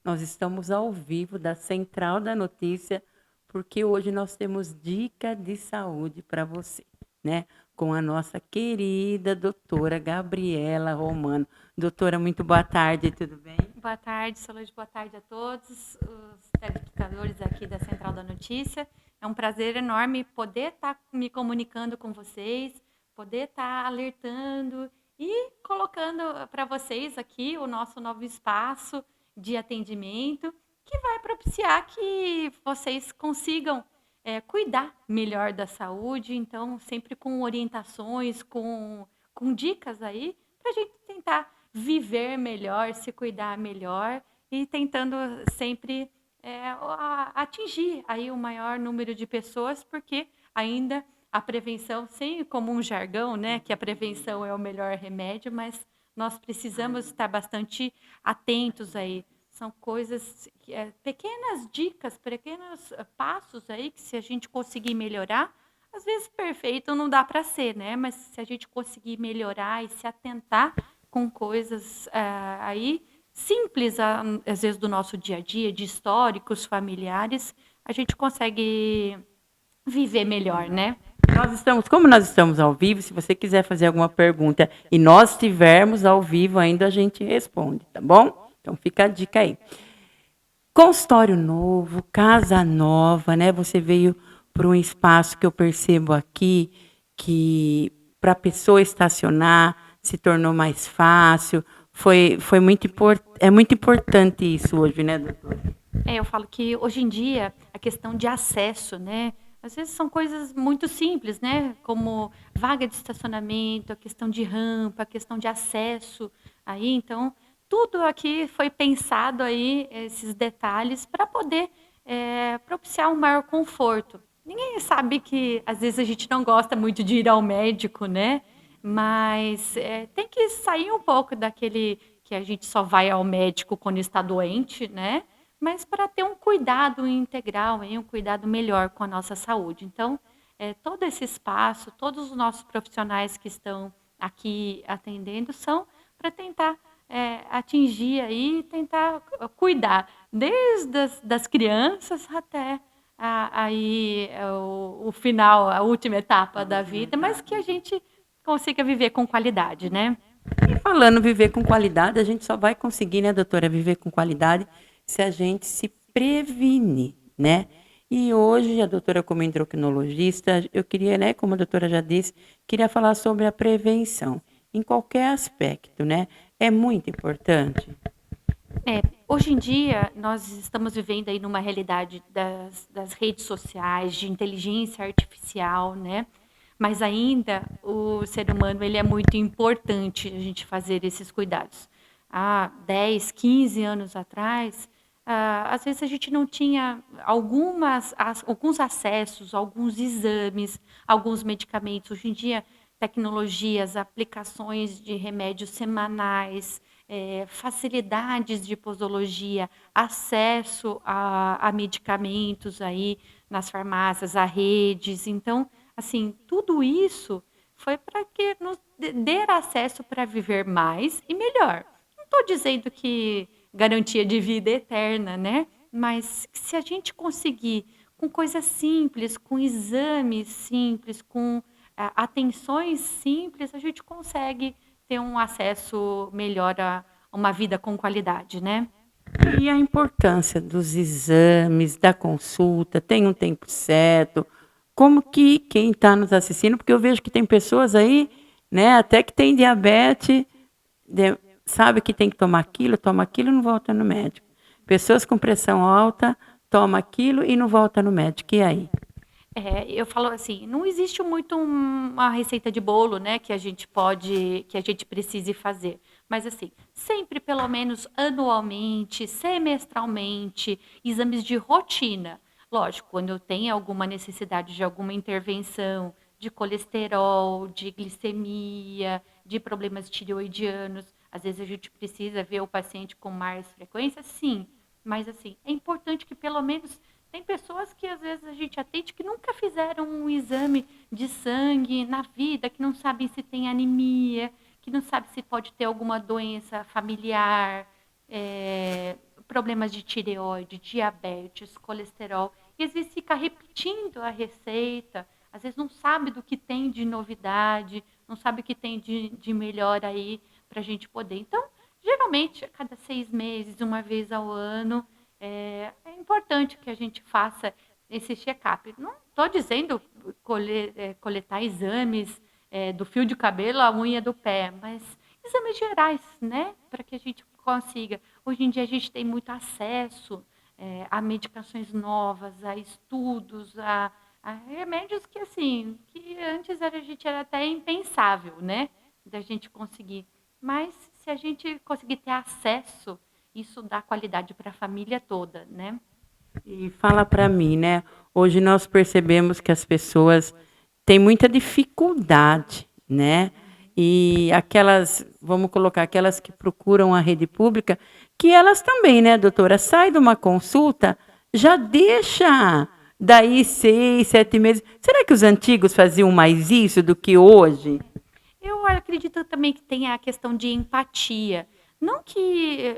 Nós estamos ao vivo da Central da Notícia, porque hoje nós temos dica de saúde para você, né? Com a nossa querida doutora Gabriela Romano. Doutora, muito boa tarde, tudo bem? Boa tarde, Solange. Boa tarde a todos os telespectadores aqui da Central da Notícia. É um prazer enorme poder estar me comunicando com vocês, poder estar alertando e colocando para vocês aqui o nosso novo espaço de atendimento, que vai propiciar que vocês consigam cuidar melhor da saúde, então sempre com orientações, com dicas aí, para a gente tentar viver melhor, se cuidar melhor e tentando sempre atingir aí o maior número de pessoas, porque ainda a prevenção, sem como um jargão, né, que a prevenção é o melhor remédio, mas nós precisamos estar bastante atentos aí. São coisas, pequenas dicas, pequenos passos aí que se a gente conseguir melhorar, às vezes perfeito não dá para ser, né? Mas se a gente conseguir melhorar e se atentar com coisas aí simples, às vezes do nosso dia a dia, de históricos familiares, a gente consegue viver melhor, né? Como nós estamos ao vivo, se você quiser fazer alguma pergunta e nós estivermos ao vivo ainda, a gente responde, tá bom? Então fica a dica aí. Consultório novo, casa nova, né? Você veio para um espaço que eu percebo aqui que para a pessoa estacionar se tornou mais fácil. Foi é muito importante isso hoje, né, doutora? Eu falo que hoje em dia a questão de acesso, né? Às vezes são coisas muito simples, né? Como vaga de estacionamento, a questão de rampa, a questão de acesso. Aí, então, tudo aqui foi pensado aí, esses detalhes, para poder propiciar um maior conforto. Ninguém sabe que às vezes a gente não gosta muito de ir ao médico, né? Mas tem que sair um pouco daquele que a gente só vai ao médico quando está doente, né? Mas para ter um cuidado integral, um cuidado melhor com a nossa saúde. Então, todo esse espaço, todos os nossos profissionais que estão aqui atendendo são para tentar atingir aí, tentar cuidar, desde das crianças até aí o final, a última etapa da vida, mas que a gente consiga viver com qualidade, né? E falando viver com qualidade, a gente só vai conseguir, né, doutora, viver com qualidade se a gente se prevenir, né? E hoje, a doutora, como endocrinologista, eu queria, né, como a doutora já disse, queria falar sobre a prevenção, em qualquer aspecto, né? É muito importante. Hoje em dia, nós estamos vivendo aí numa realidade das redes sociais, de inteligência artificial, né? Mas ainda o ser humano ele é muito importante a gente fazer esses cuidados. Há 10, 15 anos atrás, às vezes a gente não tinha alguns acessos, alguns exames, alguns medicamentos. Hoje em dia, tecnologias, aplicações de remédios semanais, facilidades de posologia, acesso a medicamentos aí nas farmácias, a redes. Então, assim, tudo isso foi para que nos dê acesso para viver mais e melhor. Não estou dizendo que garantia de vida eterna, né? Mas se a gente conseguir, com coisas simples, com exames simples, com atenções simples, a gente consegue ter um acesso melhor a uma vida com qualidade, né? E a importância dos exames, da consulta, tem um tempo certo? Como que quem está nos assistindo, porque eu vejo que tem pessoas aí, né, até que tem diabetes, de- sabe que tem que toma aquilo e não volta no médico. Pessoas com pressão alta, toma aquilo e não volta no médico. E aí? Eu falo assim, não existe muito uma receita de bolo, né, que a gente precise fazer. Mas assim, sempre pelo menos anualmente, semestralmente, exames de rotina. Lógico, quando eu tenho alguma necessidade de alguma intervenção, de colesterol, de glicemia, de problemas tireoidianos, às vezes a gente precisa ver o paciente com mais frequência, sim. Mas assim, é importante que pelo menos tem pessoas que às vezes a gente atende que nunca fizeram um exame de sangue na vida, que não sabem se tem anemia, que não sabe se pode ter alguma doença familiar, problemas de tireoide, diabetes, colesterol, e às vezes fica repetindo a receita, às vezes não sabe do que tem de novidade, não sabe o que tem de melhor aí para a gente poder. Então, geralmente, a cada 6 meses, uma vez ao ano, é importante que a gente faça esse check-up. Não estou dizendo coletar exames do fio de cabelo à unha do pé, mas exames gerais, né? Para que a gente consiga. Hoje em dia a gente tem muito acesso a medicações novas, a estudos, a remédios que assim, que antes a gente era até impensável, né? Da gente conseguir. Mas se a gente conseguir ter acesso, isso dá qualidade para a família toda, né? E fala para mim, né? Hoje nós percebemos que as pessoas têm muita dificuldade, né? E aquelas, vamos colocar, aquelas que procuram a rede pública, que elas também, né, doutora, sai de uma consulta, já deixa daí 6, 7 meses. Será que os antigos faziam mais isso do que hoje? Eu acredito também que tem a questão de empatia. Não que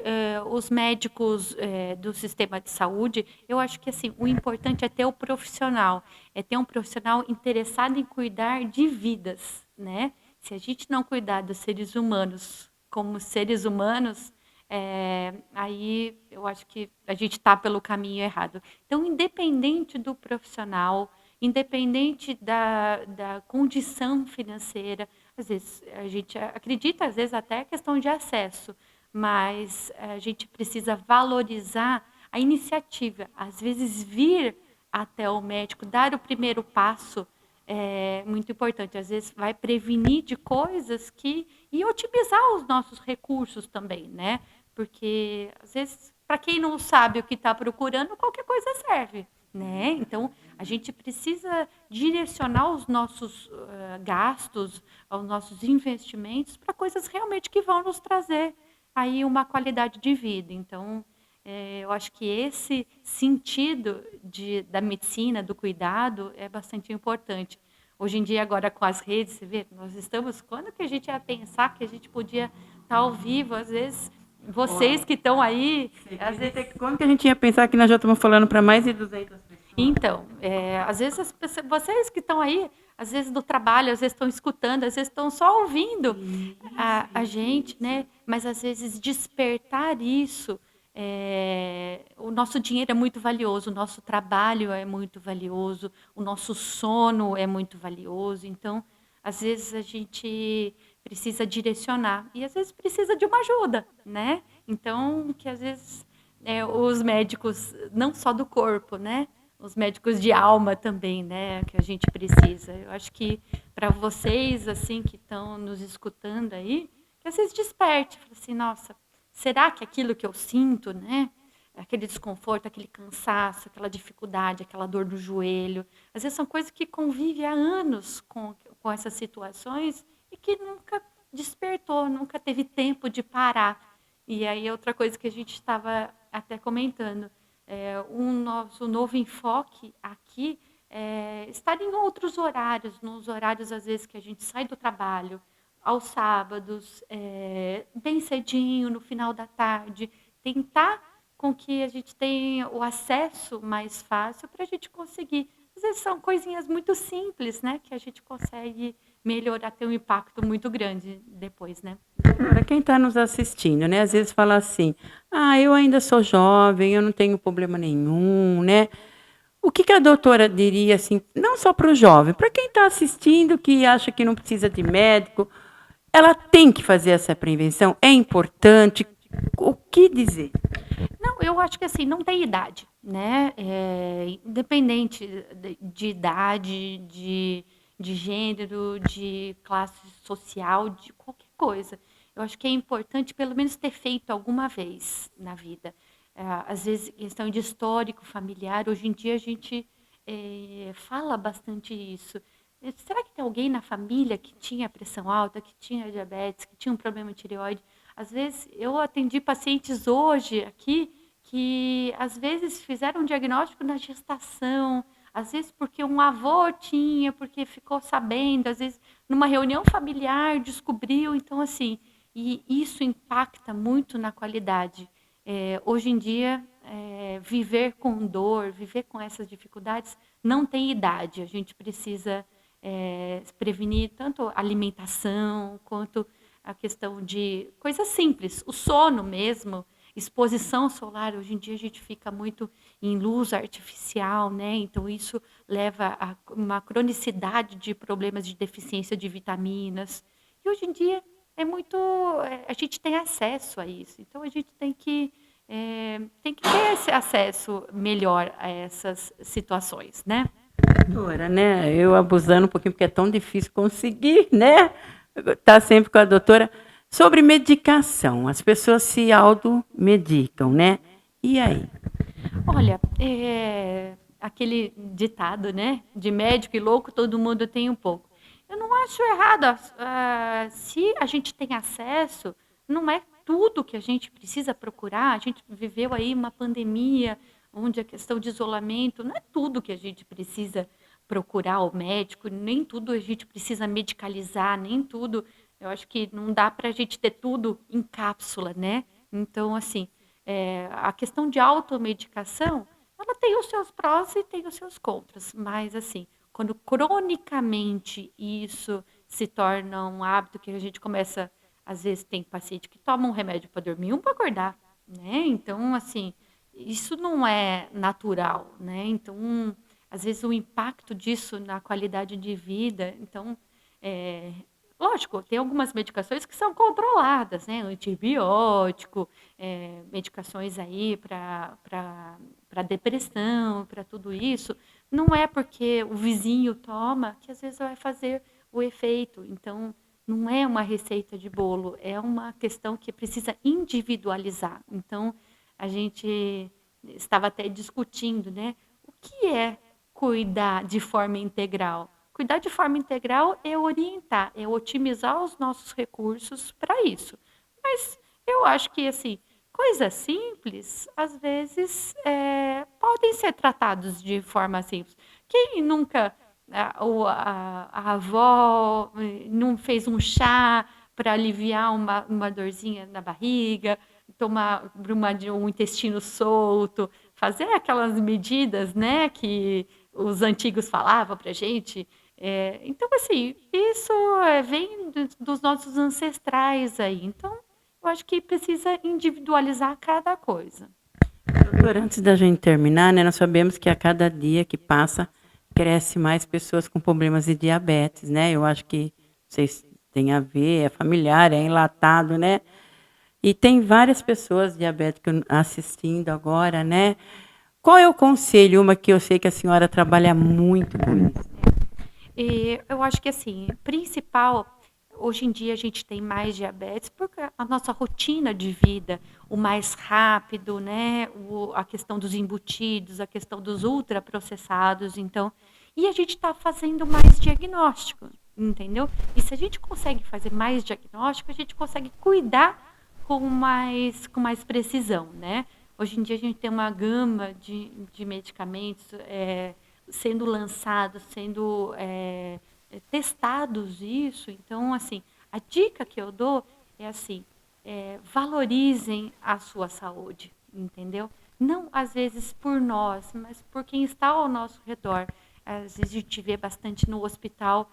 os médicos do sistema de saúde, eu acho que assim, o importante é ter o profissional, é ter um profissional interessado em cuidar de vidas, né? Se a gente não cuidar dos seres humanos como seres humanos, aí eu acho que a gente está pelo caminho errado. Então, independente do profissional, independente da condição financeira, às vezes a gente acredita, às vezes até a questão de acesso, mas a gente precisa valorizar a iniciativa. Às vezes vir até o médico, dar o primeiro passo é muito importante. Às vezes vai prevenir de coisas que e otimizar os nossos recursos também, né? Porque às vezes para quem não sabe o que está procurando, qualquer coisa serve, né? Então a gente precisa direcionar os nossos gastos, os nossos investimentos para coisas realmente que vão nos trazer aí uma qualidade de vida. Então, eu acho que esse sentido da medicina, do cuidado, é bastante importante. Hoje em dia, agora com as redes, você vê, nós estamos. Quando que a gente ia pensar que a gente podia estar ao vivo? Às vezes, vocês que estão aí. Às vezes, Quando que a gente ia pensar que nós já estamos falando para mais de 200 pessoas? então, às vezes vocês que estão aí, às vezes do trabalho, às vezes estão escutando, às vezes estão só ouvindo a gente, né? Mas às vezes despertar isso, o nosso dinheiro é muito valioso, o nosso trabalho é muito valioso, o nosso sono é muito valioso. Então, às vezes a gente precisa direcionar e às vezes precisa de uma ajuda, né? Então, que às vezes os médicos, não só do corpo, né? Os médicos de alma também, né, que a gente precisa. Eu acho que para vocês assim que estão nos escutando aí, que às vezes desperte, fala assim, nossa, será que aquilo que eu sinto, né, aquele desconforto, aquele cansaço, aquela dificuldade, aquela dor no joelho, às vezes são coisas que convivem há anos com essas situações e que nunca despertou, nunca teve tempo de parar. E aí outra coisa que a gente estava até comentando, nosso novo enfoque aqui estar em outros horários, nos horários, às vezes, que a gente sai do trabalho, aos sábados, bem cedinho, no final da tarde, tentar com que a gente tenha o acesso mais fácil para a gente conseguir. Às vezes são coisinhas muito simples, né, que a gente consegue melhorar, ter um impacto muito grande depois, né? Para quem está nos assistindo, né? Às vezes fala assim, eu ainda sou jovem, eu não tenho problema nenhum, né? O que a doutora diria, assim, não só para o jovem, para quem está assistindo, que acha que não precisa de médico, ela tem que fazer essa prevenção? É importante? O que dizer? Não, eu acho que assim, não tem idade, né? Independente de idade, de gênero, de classe social, de qualquer coisa. Eu acho que é importante, pelo menos, ter feito alguma vez na vida. Às vezes, questão de histórico familiar, hoje em dia a gente fala bastante isso. Será que tem alguém na família que tinha pressão alta, que tinha diabetes, que tinha um problema de tireoide? Às vezes, eu atendi pacientes hoje aqui que, às vezes, fizeram um diagnóstico na gestação, às vezes porque um avô tinha, porque ficou sabendo, às vezes numa reunião familiar descobriu. Então, assim, e isso impacta muito na qualidade Hoje em dia, viver com dor, viver com essas dificuldades, não tem idade. A gente precisa prevenir tanto a alimentação, quanto a questão de coisas simples, o sono mesmo, exposição solar. Hoje em dia a gente fica muito em luz artificial, né? Então isso leva a uma cronicidade de problemas de deficiência de vitaminas. E hoje em dia a gente tem acesso a isso. Então a gente tem que ter esse acesso melhor a essas situações, né? Doutora, né? Eu abusando um pouquinho, porque é tão difícil conseguir, né? Tá sempre com a doutora. Sobre medicação, as pessoas se automedicam, né? E aí? Olha, aquele ditado, né? De médico e louco, todo mundo tem um pouco. Eu não acho errado. Se a gente tem acesso, não é tudo que a gente precisa procurar. A gente viveu aí uma pandemia, onde a questão de isolamento, não é tudo que a gente precisa procurar o médico, nem tudo a gente precisa medicalizar, nem tudo. Eu acho que não dá para a gente ter tudo em cápsula, né? Então, assim, a questão de automedicação, ela tem os seus prós e tem os seus contras, mas assim, quando cronicamente isso se torna um hábito que a gente começa, às vezes tem paciente que toma um remédio para dormir, um para acordar, né? Então, assim, isso não é natural, né? Então, às vezes o impacto disso na qualidade de vida, então, é, lógico, tem algumas medicações que são controladas, né? Antibiótico, medicações aí para depressão, para tudo isso. Não é porque o vizinho toma que às vezes vai fazer o efeito. Então, não é uma receita de bolo, é uma questão que precisa individualizar. Então, a gente estava até discutindo, né? O que é cuidar de forma integral? Cuidar de forma integral é orientar, é otimizar os nossos recursos para isso. Mas eu acho que, assim, coisas simples, às vezes, podem ser tratados de forma simples. Quem nunca, a avó não fez um chá para aliviar uma dorzinha na barriga, tomar um intestino solto, fazer aquelas medidas, né, que os antigos falavam para a gente. Então, assim, isso vem dos nossos ancestrais aí. Então, eu acho que precisa individualizar cada coisa. Doutora, antes da gente terminar, né, nós sabemos que a cada dia que passa, cresce mais pessoas com problemas de diabetes, né? Eu acho que vocês têm a ver, é familiar, é enlatado, né? E tem várias pessoas diabéticas assistindo agora, né? Qual é o conselho, uma que eu sei que a senhora trabalha muito com isso? E eu acho que, assim, principal, hoje em dia a gente tem mais diabetes porque a nossa rotina de vida, o mais rápido, né? A questão dos embutidos, a questão dos ultraprocessados, então, e a gente está fazendo mais diagnóstico, entendeu? E se a gente consegue fazer mais diagnóstico, a gente consegue cuidar com mais precisão, né? Hoje em dia a gente tem uma gama de medicamentos sendo lançados, sendo testados isso. Então, assim, a dica que eu dou é assim, valorizem a sua saúde, entendeu? Não, às vezes, por nós, mas por quem está ao nosso redor. Às vezes a gente vê bastante no hospital,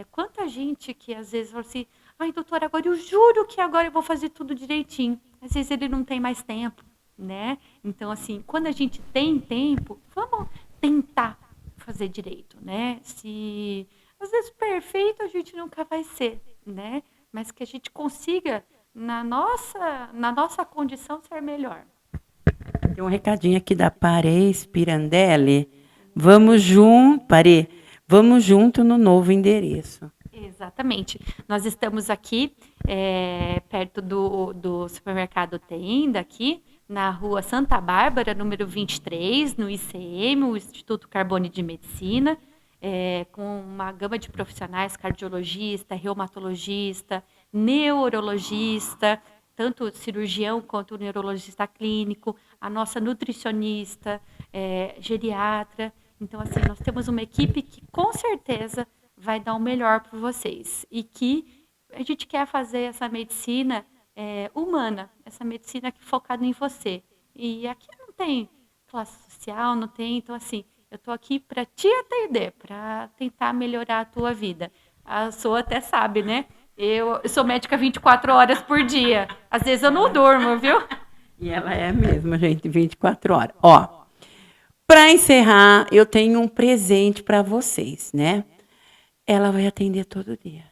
quanta gente que às vezes fala assim, ai, doutora, agora eu juro que agora eu vou fazer tudo direitinho. Às vezes ele não tem mais tempo, né? Então, assim, quando a gente tem tempo, vamos tentar fazer direito, né? Se às vezes perfeito a gente nunca vai ser, né? Mas que a gente consiga na nossa condição ser melhor. Tem um recadinho aqui da Paris Pirandelli. Vamos junto, Pare, vamos junto no novo endereço. Exatamente. Nós estamos aqui perto do supermercado Tenda, aqui na rua Santa Bárbara, número 23, no ICM, o Instituto Carbone de Medicina, com uma gama de profissionais, cardiologista, reumatologista, neurologista, tanto cirurgião quanto neurologista clínico, a nossa nutricionista, geriatra. Então, assim, nós temos uma equipe que, com certeza, vai dar o melhor para vocês. E que a gente quer fazer essa medicina humana, essa medicina que focada em você. E aqui não tem classe social, não tem, então assim, eu estou aqui para te atender, para tentar melhorar a tua vida. A sua até sabe, né? Eu sou médica 24 horas por dia. Às vezes eu não durmo, viu? E ela é mesmo, gente, 24 horas. Ó, para encerrar, eu tenho um presente para vocês, né? Ela vai atender todo dia.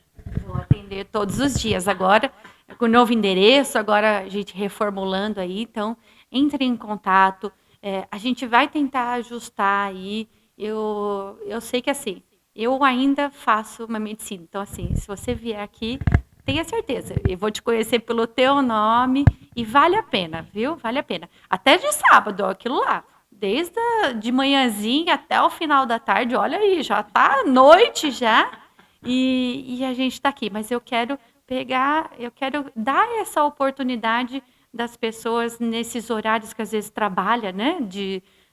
Vou atender todos os dias agora, com o novo endereço, agora a gente reformulando aí, então entre em contato, a gente vai tentar ajustar aí, eu sei que assim, eu ainda faço uma medicina, então assim, se você vier aqui, tenha certeza, eu vou te conhecer pelo teu nome e vale a pena, viu? Vale a pena. Até de sábado, ó, aquilo lá. Desde de manhãzinha até o final da tarde, olha aí, já tá noite já. E a gente está aqui, mas eu quero dar essa oportunidade das pessoas nesses horários que às vezes trabalha, né?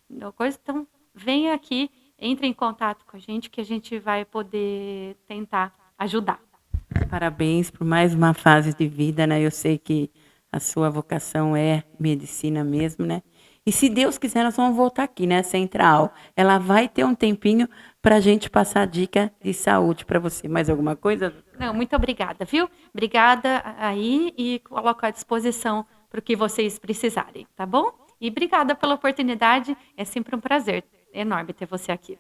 Então, venha aqui, entre em contato com a gente, que a gente vai poder tentar ajudar. Parabéns por mais uma fase de vida, né? Eu sei que a sua vocação é medicina mesmo, né? E se Deus quiser, nós vamos voltar aqui, né, Central? Ela vai ter um tempinho para a gente passar dica de saúde para você. Mais alguma coisa? Não, muito obrigada, viu? Obrigada aí e coloco à disposição para o que vocês precisarem, tá bom? E obrigada pela oportunidade, é sempre um prazer enorme ter você aqui.